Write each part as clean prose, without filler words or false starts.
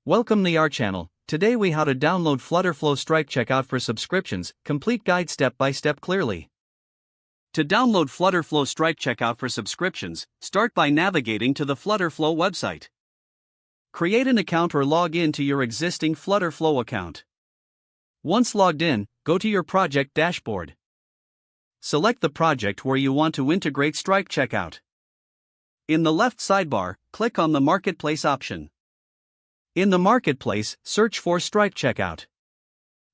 Welcome to our channel. Today we how to download FlutterFlow Stripe checkout for subscriptions, complete guide step by step clearly. To download FlutterFlow Stripe checkout for subscriptions, start by navigating to the FlutterFlow website. Create an account or log in to your existing FlutterFlow account. Once logged in, go to your project dashboard. Select the project where you want to integrate Stripe checkout. In the left sidebar, click on the Marketplace option. In the Marketplace, search for Stripe Checkout.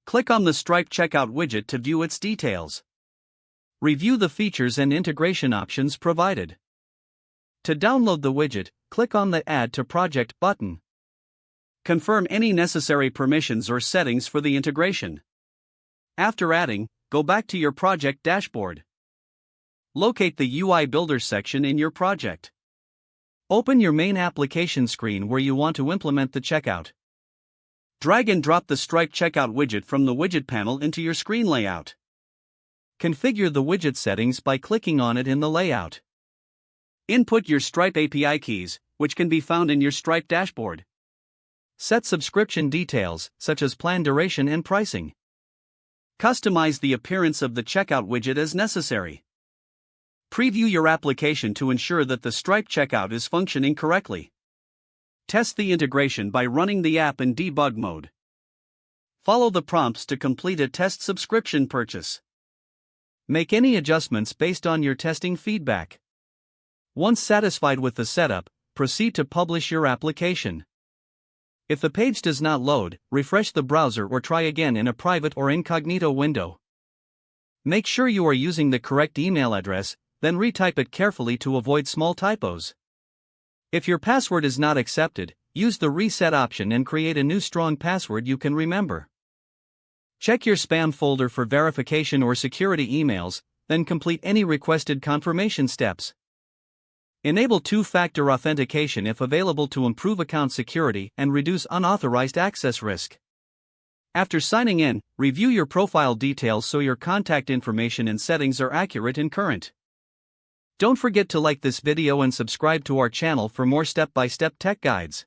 Click on the Stripe Checkout widget to view its details. Review the features and integration options provided. To download the widget, click on the Add to Project button. Confirm any necessary permissions or settings for the integration. After adding, go back to your project dashboard. Locate the UI Builder section in your project. Open your main application screen where you want to implement the checkout. Drag and drop the Stripe Checkout widget from the widget panel into your screen layout. Configure the widget settings by clicking on it in the layout. Input your Stripe API keys, which can be found in your Stripe dashboard. Set subscription details, such as plan duration and pricing. Customize the appearance of the checkout widget as necessary. Preview your application to ensure that the Stripe checkout is functioning correctly. Test the integration by running the app in debug mode. Follow the prompts to complete a test subscription purchase. Make any adjustments based on your testing feedback. Once satisfied with the setup, proceed to publish your application. If the page does not load, refresh the browser or try again in a private or incognito window. Make sure you are using the correct email address, then retype it carefully to avoid small typos. If your password is not accepted, use the reset option and create a new strong password you can remember. Check your spam folder for verification or security emails, then complete any requested confirmation steps. Enable two-factor authentication if available to improve account security and reduce unauthorized access risk. After signing in, review your profile details so your contact information and settings are accurate and current. Don't forget to like this video and subscribe to our channel for more step-by-step tech guides.